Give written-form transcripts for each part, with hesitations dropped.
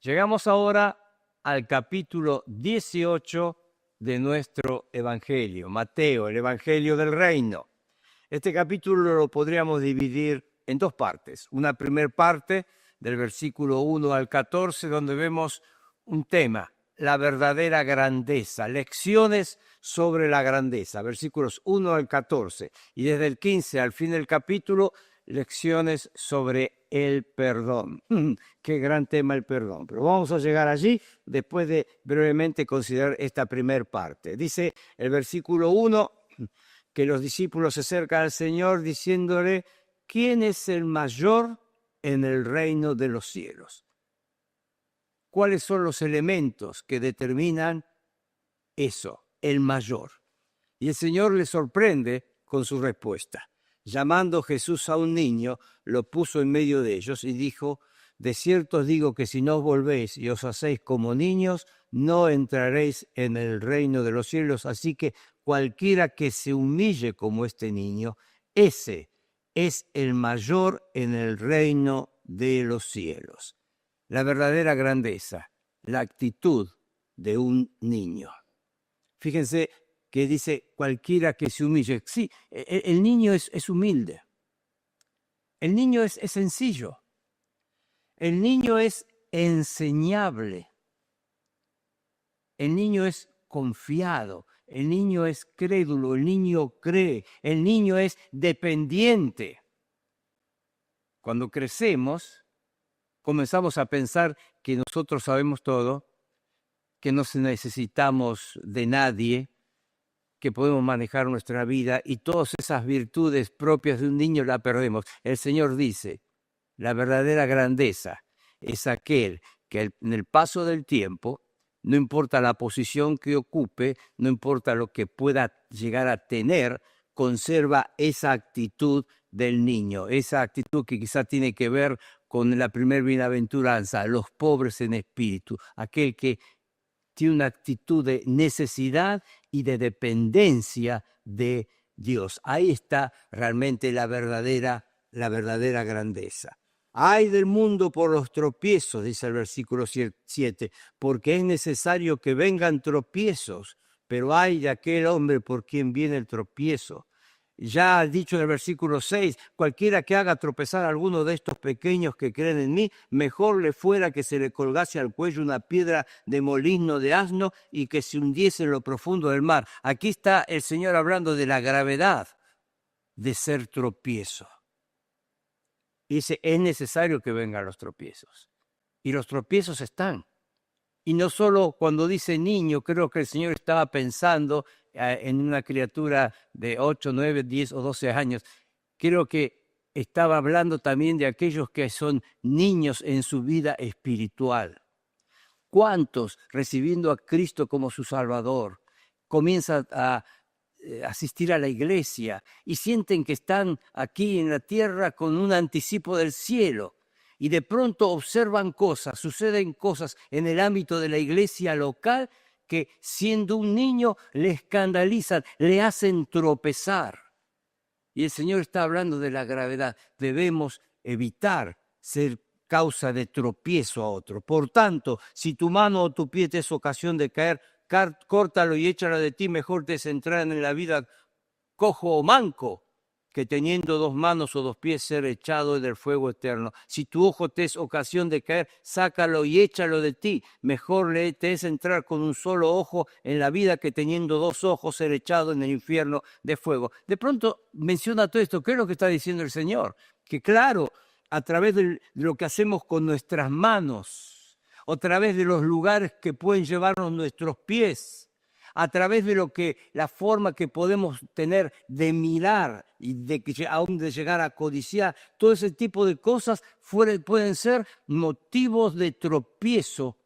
Llegamos ahora al capítulo 18 de nuestro Evangelio, Mateo, el Evangelio del Reino. Este capítulo lo podríamos dividir en dos partes. Una primera parte del versículo 1 al 14, donde vemos un tema, la verdadera grandeza, lecciones sobre la grandeza, versículos 1 al 14. Y desde el 15 al fin del capítulo, lecciones sobre el perdón. Qué gran tema el perdón. Pero vamos a llegar allí después de brevemente considerar esta primera parte. Dice el versículo 1 que los discípulos se acercan al Señor diciéndole, ¿quién es el mayor en el reino de los cielos? ¿Cuáles son los elementos que determinan eso, el mayor? Y el Señor les sorprende con su respuesta. Llamando Jesús a un niño, lo puso en medio de ellos y dijo, de cierto os digo que si no os volvéis y os hacéis como niños, no entraréis en el reino de los cielos. Así que cualquiera que se humille como este niño, ese es el mayor en el reino de los cielos. La verdadera grandeza, la actitud de un niño. Fíjense que dice cualquiera que se humille. Sí, el niño es humilde. El niño es sencillo. El niño es enseñable. El niño es confiado. El niño es crédulo. El niño cree. El niño es dependiente. Cuando crecemos, comenzamos a pensar que nosotros sabemos todo, que no necesitamos de nadie, que podemos manejar nuestra vida y todas esas virtudes propias de un niño la perdemos. El Señor dice, la verdadera grandeza es aquel que en el paso del tiempo, no importa la posición que ocupe, no importa lo que pueda llegar a tener, conserva esa actitud del niño, esa actitud que quizá tiene que ver con la primer bienaventuranza, los pobres en espíritu, aquel que tiene una actitud de necesidad y de dependencia de Dios. Ahí está realmente la verdadera grandeza. Ay del mundo por los tropiezos, dice el versículo 7, porque es necesario que vengan tropiezos, pero ay de aquel hombre por quien viene el tropiezo. Ya ha dicho en el versículo 6, cualquiera que haga tropezar a alguno de estos pequeños que creen en mí, mejor le fuera que se le colgase al cuello una piedra de molino de asno y que se hundiese en lo profundo del mar. Aquí está el Señor hablando de la gravedad de ser tropiezo. Y dice, es necesario que vengan los tropiezos. Y los tropiezos están. Y no solo cuando dice niño, creo que el Señor estaba pensando en una criatura de 8, 9, 10 o 12 años. Creo que estaba hablando también de aquellos que son niños en su vida espiritual. ¿Cuántos, recibiendo a Cristo como su Salvador, comienzan a asistir a la iglesia y sienten que están aquí en la tierra con un anticipo del cielo? Y de pronto observan cosas, suceden cosas en el ámbito de la iglesia local que siendo un niño le escandalizan, le hacen tropezar. Y el Señor está hablando de la gravedad. Debemos evitar ser causa de tropiezo a otro. Por tanto, si tu mano o tu pie te es ocasión de caer, córtalo y échalo de ti. Mejor te es entrar en la vida cojo o manco, que teniendo dos manos o dos pies ser echado del fuego eterno. Si tu ojo te es ocasión de caer, sácalo y échalo de ti. Mejor te es entrar con un solo ojo en la vida que teniendo dos ojos ser echado en el infierno de fuego. De pronto menciona todo esto. ¿Qué es lo que está diciendo el Señor? Que claro, a través de lo que hacemos con nuestras manos, a través de los lugares que pueden llevarnos nuestros pies, a través de la forma que podemos tener de mirar y aún de llegar a codiciar, todo ese tipo de cosas pueden ser motivos de tropiezo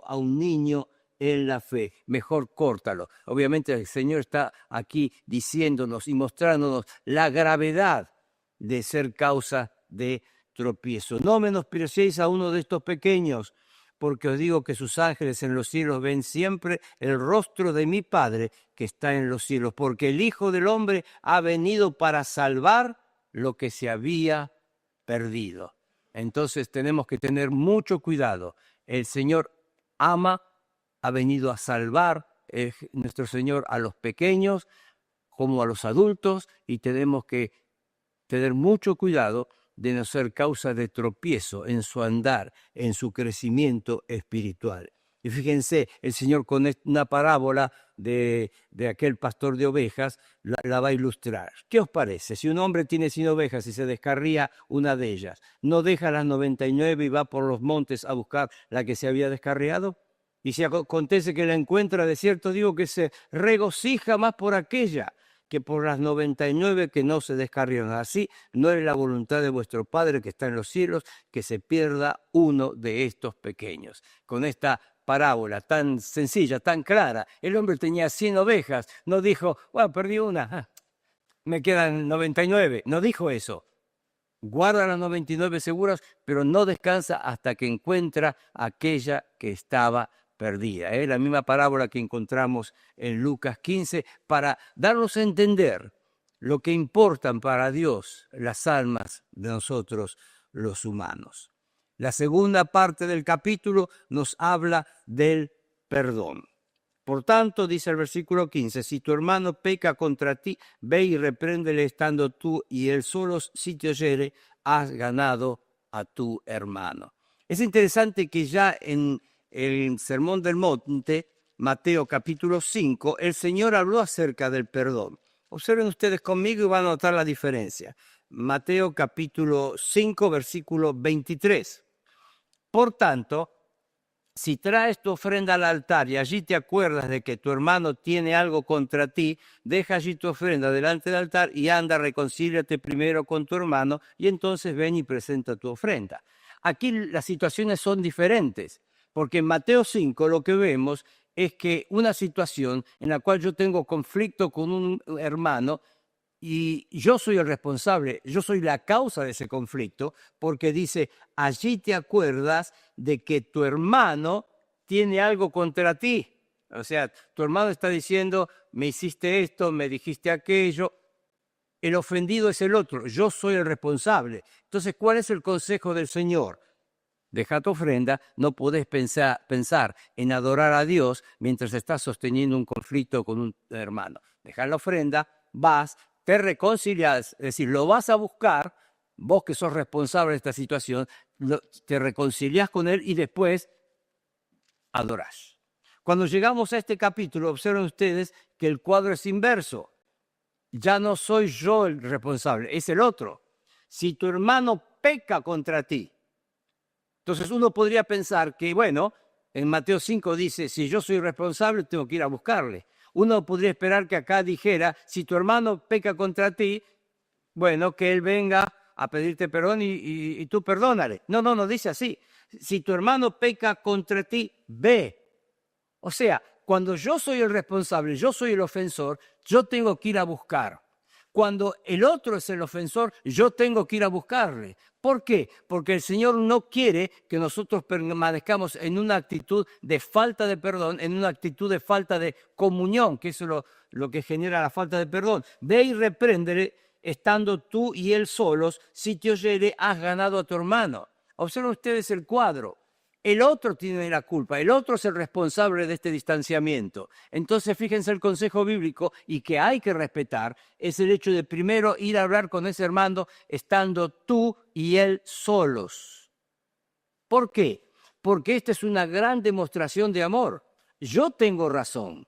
a un niño en la fe. Mejor córtalo. Obviamente el Señor está aquí diciéndonos y mostrándonos la gravedad de ser causa de tropiezo. No menospreciéis a uno de estos pequeños, porque os digo que sus ángeles en los cielos ven siempre el rostro de mi Padre que está en los cielos, porque el Hijo del Hombre ha venido para salvar lo que se había perdido. Entonces tenemos que tener mucho cuidado. El Señor ama, ha venido a salvar, nuestro Señor, a los pequeños como a los adultos, y tenemos que tener mucho cuidado de no ser causa de tropiezo en su andar, en su crecimiento espiritual. Y fíjense, el Señor con una parábola de aquel pastor de ovejas la va a ilustrar. ¿Qué os parece? Si un hombre tiene 100 ovejas y se descarría una de ellas, ¿no deja las 99 y va por los montes a buscar la que se había descarriado? Y si acontece que la encuentra, de cierto digo que se regocija más por aquella que por las 99 que no se descarriaron. Así no es la voluntad de vuestro Padre que está en los cielos, que se pierda uno de estos pequeños. Con esta parábola tan sencilla, tan clara, el hombre tenía 100 ovejas, no dijo, bueno, perdí una, me quedan 99, no dijo eso. Guarda las 99 seguras, pero no descansa hasta que encuentra aquella que estaba perdida. Es la misma parábola que encontramos en Lucas 15 para darnos a entender lo que importan para Dios las almas de nosotros los humanos. La segunda parte del capítulo nos habla del perdón. Por tanto, dice el versículo 15, si tu hermano peca contra ti, ve y repréndele estando tú y él solos. Si te oyere, has ganado a tu hermano. Es interesante que ya en el Sermón del Monte, Mateo capítulo 5, el Señor habló acerca del perdón. Observen ustedes conmigo y van a notar la diferencia. Mateo capítulo 5, versículo 23. Por tanto, si traes tu ofrenda al altar y allí te acuerdas de que tu hermano tiene algo contra ti, deja allí tu ofrenda delante del altar y anda, reconcíliate primero con tu hermano y entonces ven y presenta tu ofrenda. Aquí las situaciones son diferentes, porque en Mateo 5 lo que vemos es que una situación en la cual yo tengo conflicto con un hermano, y yo soy el responsable, yo soy la causa de ese conflicto, porque dice, allí te acuerdas de que tu hermano tiene algo contra ti. O sea, tu hermano está diciendo, me hiciste esto, me dijiste aquello. El ofendido es el otro, yo soy el responsable. Entonces, ¿cuál es el consejo del Señor? Deja tu ofrenda, no podés pensar en adorar a Dios mientras estás sosteniendo un conflicto con un hermano. Deja la ofrenda, vas, te reconcilias, es decir, lo vas a buscar, vos que sos responsable de esta situación, te reconcilias con él y después adorás. Cuando llegamos a este capítulo, observen ustedes que el cuadro es inverso. Ya no soy yo el responsable, es el otro. Si tu hermano peca contra ti, entonces uno podría pensar que, bueno, en Mateo 5 dice, si yo soy responsable, tengo que ir a buscarle. Uno podría esperar que acá dijera, si tu hermano peca contra ti, bueno, que él venga a pedirte perdón y tú perdónale. No dice así. Si tu hermano peca contra ti, ve. O sea, cuando yo soy el responsable, yo soy el ofensor, yo tengo que ir a buscar. Cuando el otro es el ofensor, yo tengo que ir a buscarle. ¿Por qué? Porque el Señor no quiere que nosotros permanezcamos en una actitud de falta de perdón, en una actitud de falta de comunión, que eso es lo que genera la falta de perdón. Ve y repréndele estando tú y él solos. Si te oyere, has ganado a tu hermano. Observen ustedes el cuadro. El otro tiene la culpa, el otro es el responsable de este distanciamiento. Entonces, fíjense el consejo bíblico y que hay que respetar es el hecho de primero ir a hablar con ese hermano estando tú y él solos. ¿Por qué? Porque esta es una gran demostración de amor. Yo tengo razón.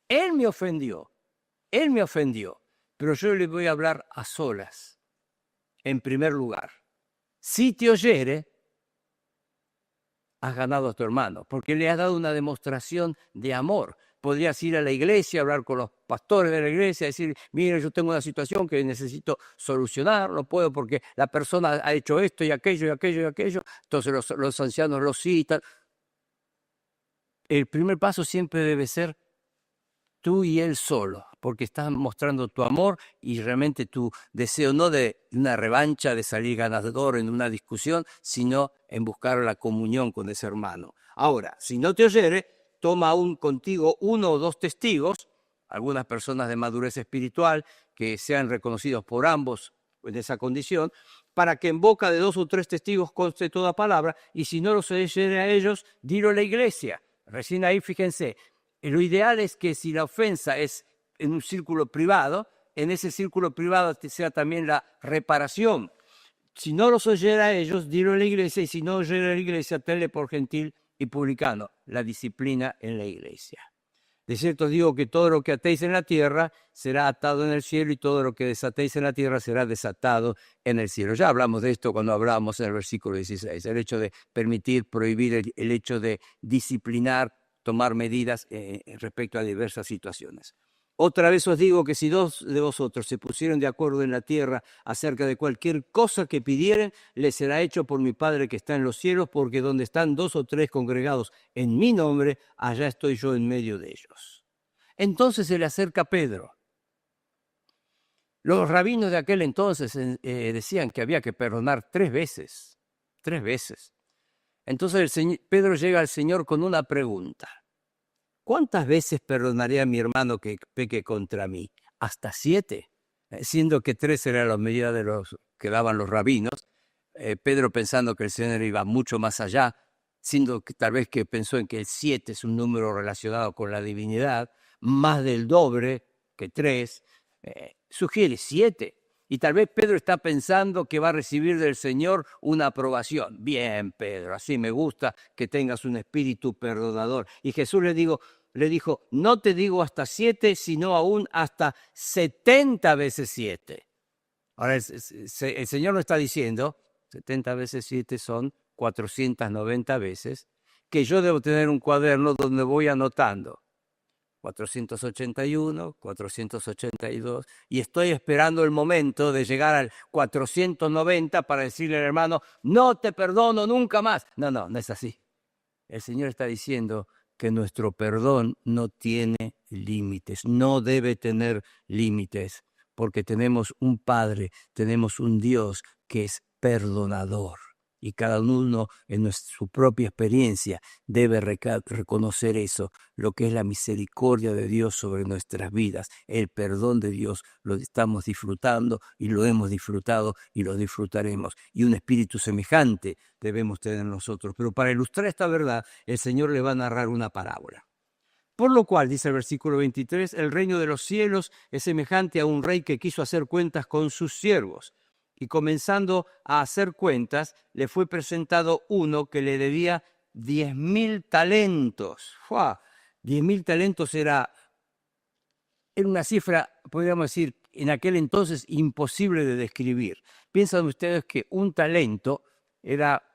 Él me ofendió, pero yo le voy a hablar a solas, en primer lugar. Si te oyere, has ganado a tu hermano, porque le has dado una demostración de amor. Podrías ir a la iglesia, hablar con los pastores de la iglesia, decir, mire, yo tengo una situación que necesito solucionar, no puedo porque la persona ha hecho esto y aquello y aquello y aquello, entonces los ancianos lo citan. El primer paso siempre debe ser tú y él solo, porque estás mostrando tu amor y realmente tu deseo no de una revancha, de salir ganador en una discusión, sino en buscar la comunión con ese hermano. Ahora, si no te oyere, toma aún contigo 1 o 2 testigos, algunas personas de madurez espiritual que sean reconocidos por ambos en esa condición, para que en boca de 2 o 3 testigos conste toda palabra, y si no los oyere a ellos, dilo a la iglesia. Recién ahí, fíjense, lo ideal es que si la ofensa es en un círculo privado, en ese círculo privado sea también la reparación. Si no los oyera a ellos, dilo a la iglesia, y si no oyera a la iglesia, tenle por gentil y publicano. La disciplina en la iglesia. De cierto os digo que todo lo que atéis en la tierra será atado en el cielo, y todo lo que desatéis en la tierra será desatado en el cielo. Ya hablamos de esto cuando hablábamos en el versículo 16, el hecho de permitir, prohibir, el hecho de disciplinar, tomar medidas respecto a diversas situaciones. Otra vez os digo que si 2 de vosotros se pusieron de acuerdo en la tierra acerca de cualquier cosa que pidieren, les será hecho por mi Padre que está en los cielos, porque donde están 2 o 3 congregados en mi nombre, allá estoy yo en medio de ellos. Entonces se le acerca Pedro. Los rabinos de aquel entonces decían que había que perdonar 3 veces. 3 veces. Entonces Pedro llega al Señor con una pregunta. ¿Cuántas veces perdonaré a mi hermano que peque contra mí? ¿Hasta 7? Siendo que 3 era la medida de los que daban los rabinos. Pedro, pensando que el Señor iba mucho más allá, siendo que tal vez que pensó en que el 7 es un número relacionado con la divinidad, más del doble que 3, sugiere 7. Y tal vez Pedro está pensando que va a recibir del Señor una aprobación. Bien, Pedro, así me gusta que tengas un espíritu perdonador. Y Jesús le dijo, no te digo hasta 7, sino aún hasta 70 veces 7. Ahora, el Señor no está diciendo, 70 veces 7 son 490 veces, que yo debo tener un cuaderno donde voy anotando. 481, 482, y estoy esperando el momento de llegar al 490 para decirle al hermano, no te perdono nunca más. No, no es así. El Señor está diciendo que nuestro perdón no tiene límites, no debe tener límites, porque tenemos un Padre, tenemos un Dios que es perdonador. Y cada uno en su propia experiencia debe reconocer eso, lo que es la misericordia de Dios sobre nuestras vidas. El perdón de Dios lo estamos disfrutando y lo hemos disfrutado y lo disfrutaremos. Y un espíritu semejante debemos tener nosotros. Pero para ilustrar esta verdad, el Señor le va a narrar una parábola. Por lo cual, dice el versículo 23, el reino de los cielos es semejante a un rey que quiso hacer cuentas con sus siervos. Y comenzando a hacer cuentas, le fue presentado uno que le debía 10.000 talentos. ¡Fua! 10.000 talentos era una cifra, podríamos decir, en aquel entonces imposible de describir. Piensan ustedes que un talento era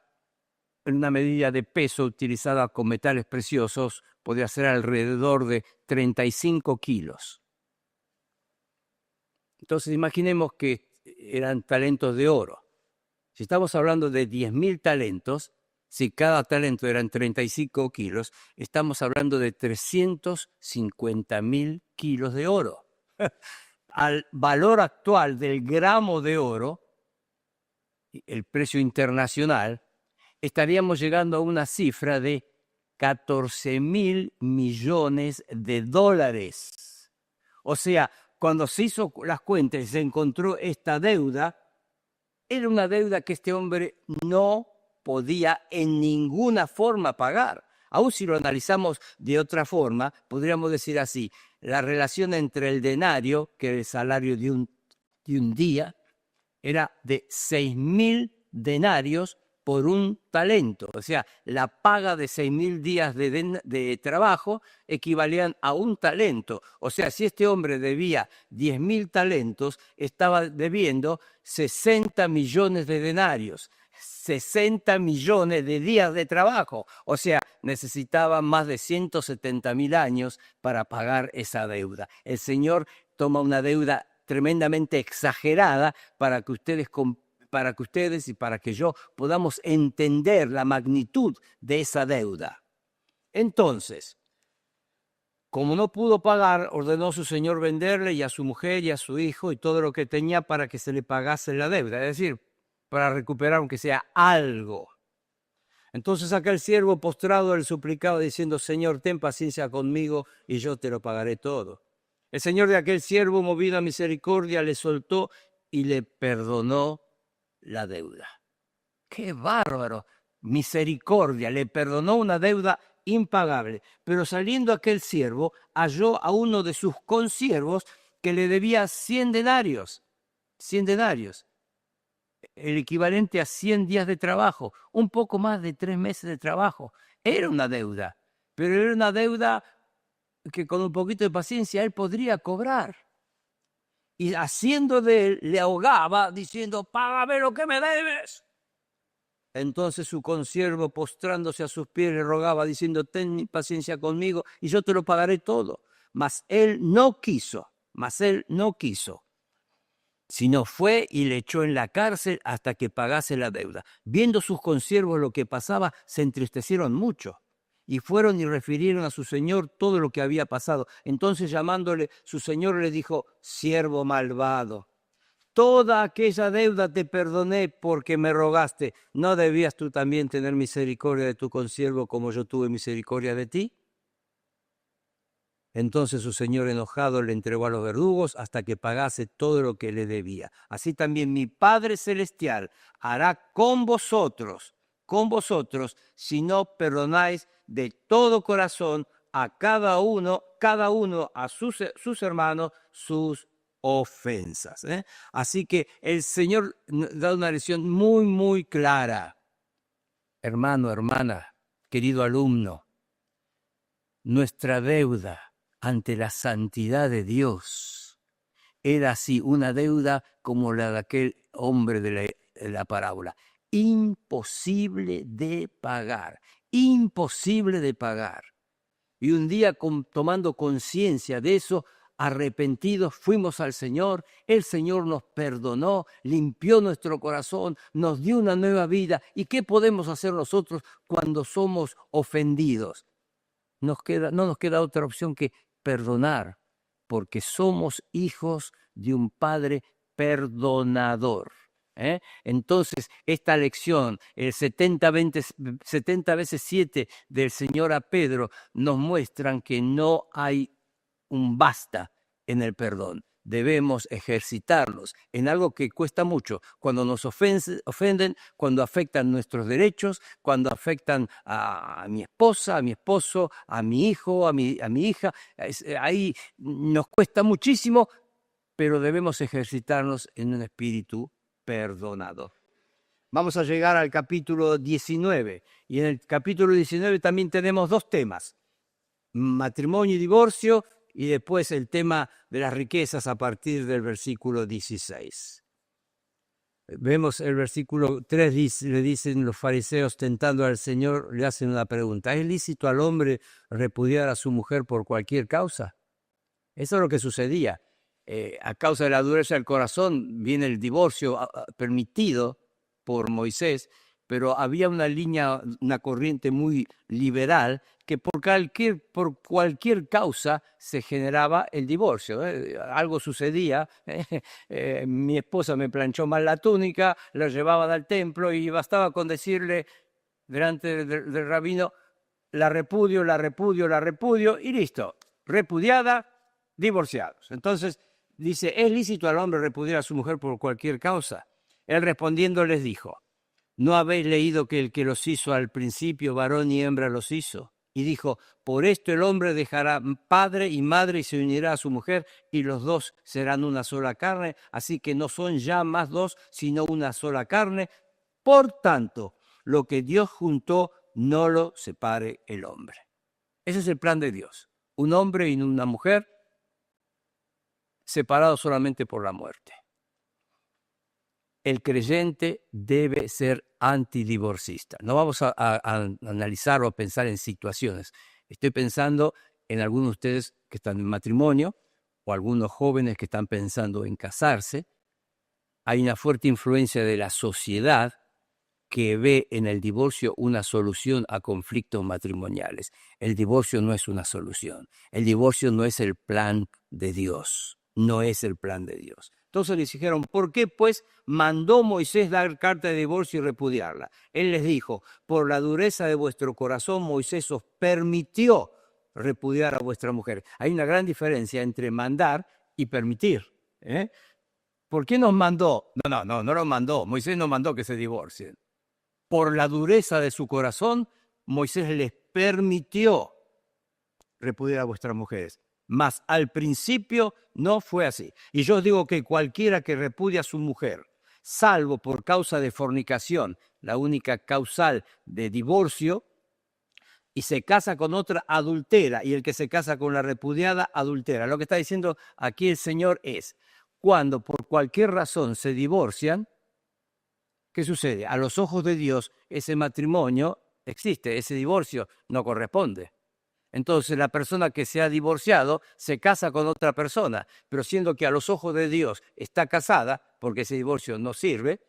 una medida de peso utilizada con metales preciosos, podía ser alrededor de 35 kilos. Entonces imaginemos que eran talentos de oro. Si estamos hablando de 10.000 talentos, si cada talento eran 35 kilos, estamos hablando de 350.000 kilos de oro. Al valor actual del gramo de oro, el precio internacional, estaríamos llegando a una cifra de 14.000 millones de dólares. O sea, cuando se hizo las cuentas y se encontró esta deuda, era una deuda que este hombre no podía en ninguna forma pagar. Aún si lo analizamos de otra forma, podríamos decir así, la relación entre el denario, que era el salario de un día, era de 6.000 denarios por un talento. O sea, la paga de 6.000 días de trabajo equivalían a un talento. O sea, si este hombre debía 10.000 talentos, estaba debiendo 60 millones de denarios, 60 millones de días de trabajo. O sea, necesitaba más de 170.000 años para pagar esa deuda. El Señor toma una deuda tremendamente exagerada para que ustedes y para que yo podamos entender la magnitud de esa deuda. Entonces, como no pudo pagar, ordenó su señor venderle y a su mujer y a su hijo y todo lo que tenía para que se le pagase la deuda, es decir, para recuperar aunque sea algo. Entonces aquel siervo postrado le suplicaba diciendo, Señor, ten paciencia conmigo y yo te lo pagaré todo. El señor de aquel siervo, movido a misericordia, le soltó y le perdonó la deuda. ¡Qué bárbaro! Misericordia, le perdonó una deuda impagable. Pero saliendo aquel siervo, halló a uno de sus consiervos que le debía 100 denarios. 100 denarios. El equivalente a 100 días de trabajo, un poco más de 3 meses de trabajo. Era una deuda, pero era una deuda que con un poquito de paciencia él podría cobrar. Y haciendo de él, le ahogaba diciendo, págame lo que me debes. Entonces su consiervo, postrándose a sus pies, le rogaba diciendo, ten paciencia conmigo y yo te lo pagaré todo. Mas él no quiso, sino fue y le echó en la cárcel hasta que pagase la deuda. Viendo sus consiervos lo que pasaba, se entristecieron mucho y fueron y refirieron a su señor todo lo que había pasado. Entonces llamándole, su señor le dijo, siervo malvado, toda aquella deuda te perdoné porque me rogaste. ¿No debías tú también tener misericordia de tu consiervo como yo tuve misericordia de ti? Entonces su señor enojado le entregó a los verdugos hasta que pagase todo lo que le debía. Así también mi Padre Celestial hará con vosotros, si no perdonáis de todo corazón a cada uno a sus hermanos, sus ofensas. Así que el Señor da una lección muy, muy clara. Hermano, hermana, querido alumno, nuestra deuda ante la santidad de Dios era así, una deuda como la de aquel hombre de la parábola, imposible de pagar. Y un día, tomando conciencia de eso, arrepentidos, fuimos al Señor, el Señor nos perdonó, limpió nuestro corazón, nos dio una nueva vida. ¿Y qué podemos hacer nosotros cuando somos ofendidos? No nos queda otra opción que perdonar, porque somos hijos de un Padre perdonador. Entonces, esta lección, el 70 veces 7 del Señor a Pedro, nos muestran que no hay un basta en el perdón. Debemos ejercitarnos en algo que cuesta mucho, cuando nos ofenden, cuando afectan nuestros derechos, cuando afectan a mi esposa, a mi esposo, a mi hijo, a mi hija. Ahí nos cuesta muchísimo, pero debemos ejercitarnos en un espíritu perdonador. Vamos a llegar al capítulo 19, y en el capítulo 19 también tenemos 2 temas, matrimonio y divorcio, y después el tema de las riquezas a partir del versículo 16. Vemos el versículo 3, le dicen los fariseos tentando al Señor, le hacen una pregunta, ¿es lícito al hombre repudiar a su mujer por cualquier causa? Eso es lo que sucedía. A causa de la dureza del corazón viene el divorcio permitido por Moisés, pero había una línea, una corriente muy liberal que por cualquier causa se generaba el divorcio. Algo sucedía, mi esposa me planchó mal la túnica, la llevaban al templo y bastaba con decirle delante del rabino, la repudio, y listo, repudiada, divorciados. Entonces dice, ¿es lícito al hombre repudiar a su mujer por cualquier causa? Él respondiendo les dijo, ¿no habéis leído que el que los hizo al principio, varón y hembra los hizo? Y dijo, por esto el hombre dejará padre y madre y se unirá a su mujer y los dos serán una sola carne, así que no son ya más dos, sino una sola carne. Por tanto, lo que Dios juntó, no lo separe el hombre. Ese es el plan de Dios. Un hombre y una mujer separados solamente por la muerte. El creyente debe ser antidivorcista. No vamos a analizar o a pensar en situaciones. Estoy pensando en algunos de ustedes que están en matrimonio o algunos jóvenes que están pensando en casarse. Hay una fuerte influencia de la sociedad que ve en el divorcio una solución a conflictos matrimoniales. El divorcio no es una solución. El divorcio no es el plan de Dios. No es el plan de Dios. Entonces les dijeron, ¿por qué pues mandó Moisés dar carta de divorcio y repudiarla? Él les dijo, por la dureza de vuestro corazón Moisés os permitió repudiar a vuestra mujer. Hay una gran diferencia entre mandar y permitir. ¿por qué nos mandó? No nos mandó. Moisés nos mandó que se divorcien. Por la dureza de su corazón, Moisés les permitió repudiar a vuestras mujeres. Mas al principio no fue así. Y yo os digo que cualquiera que repudia a su mujer, salvo por causa de fornicación, la única causal de divorcio, y se casa con otra, adultera, y el que se casa con la repudiada, adultera. Lo que está diciendo aquí el Señor es, cuando por cualquier razón se divorcian, ¿qué sucede? A los ojos de Dios, ese matrimonio existe, ese divorcio no corresponde. Entonces la persona que se ha divorciado se casa con otra persona, pero siendo que a los ojos de Dios está casada, porque ese divorcio no sirve,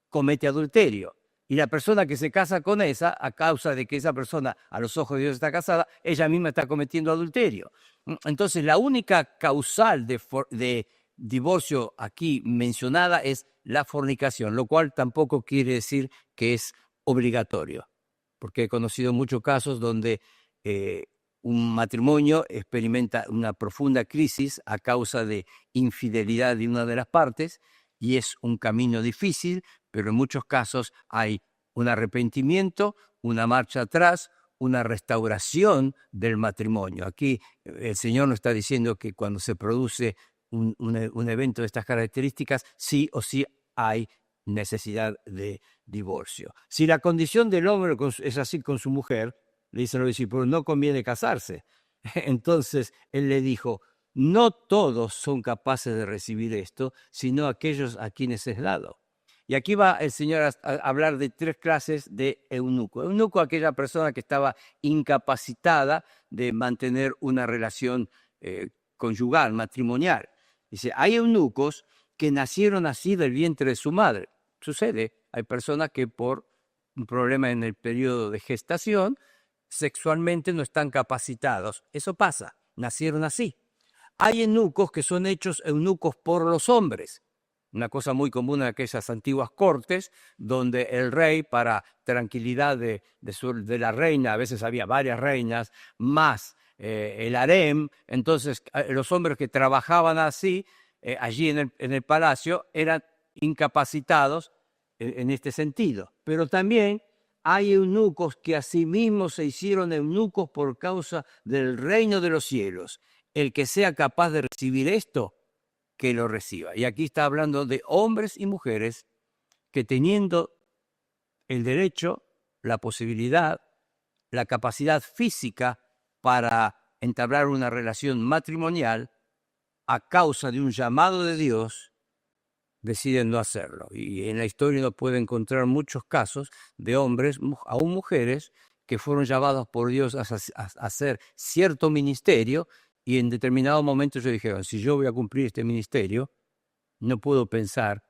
comete adulterio. Y la persona que se casa con esa, a causa de que esa persona a los ojos de Dios está casada, ella misma está cometiendo adulterio. Entonces la única causal de divorcio aquí mencionada es la fornicación, lo cual tampoco quiere decir que es obligatorio, porque he conocido muchos casos donde un matrimonio experimenta una profunda crisis a causa de infidelidad de una de las partes y es un camino difícil, pero en muchos casos hay un arrepentimiento, una marcha atrás, una restauración del matrimonio. Aquí el Señor nos está diciendo que cuando se produce un evento de estas características, sí o sí hay necesidad de divorcio. Si la condición del hombre es así con su mujer, le dicen los discípulos, no conviene casarse. Entonces él le dijo, no todos son capaces de recibir esto, sino aquellos a quienes es dado. Y aquí va el Señor a hablar de 3 clases de eunuco. Eunuco, aquella persona que estaba incapacitada de mantener una relación conyugal, matrimonial. Dice, hay eunucos que nacieron así del vientre de su madre. Sucede, hay personas que por un problema en el periodo de gestación, sexualmente no están capacitados. Eso pasa, nacieron así. Hay eunucos que son hechos eunucos por los hombres. Una cosa muy común en aquellas antiguas cortes, donde el rey, para tranquilidad de la reina, a veces había varias reinas, más el harem, entonces los hombres que trabajaban así, allí en el palacio, eran incapacitados en este sentido. Pero también hay eunucos que asimismo se hicieron eunucos por causa del reino de los cielos. El que sea capaz de recibir esto, que lo reciba. Y aquí está hablando de hombres y mujeres que teniendo el derecho, la posibilidad, la capacidad física para entablar una relación matrimonial, a causa de un llamado de Dios, deciden no hacerlo. Y en la historia uno puede encontrar muchos casos de hombres, aún mujeres, que fueron llamados por Dios a hacer cierto ministerio, y en determinado momento ellos dijeron, si yo voy a cumplir este ministerio, no puedo pensar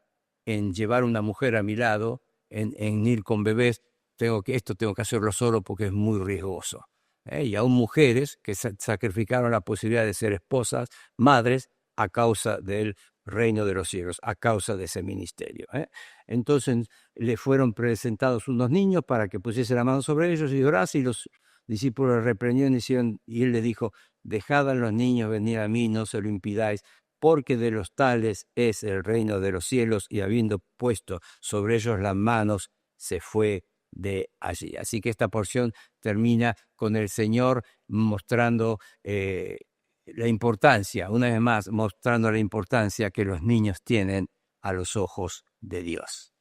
en llevar una mujer a mi lado, en ir con bebés, tengo que hacerlo solo porque es muy riesgoso. Y aún mujeres que sacrificaron la posibilidad de ser esposas, madres, a causa del reino de los cielos, a causa de ese ministerio. Entonces le fueron presentados unos niños para que pusiese la mano sobre ellos y orase, y los discípulos reprendieron y él le dijo, dejad a los niños venir a mí, no se lo impidáis, porque de los tales es el reino de los cielos, y habiendo puesto sobre ellos las manos, se fue de allí. Así que esta porción termina con el Señor mostrando la importancia, una vez más, mostrando la importancia que los niños tienen a los ojos de Dios.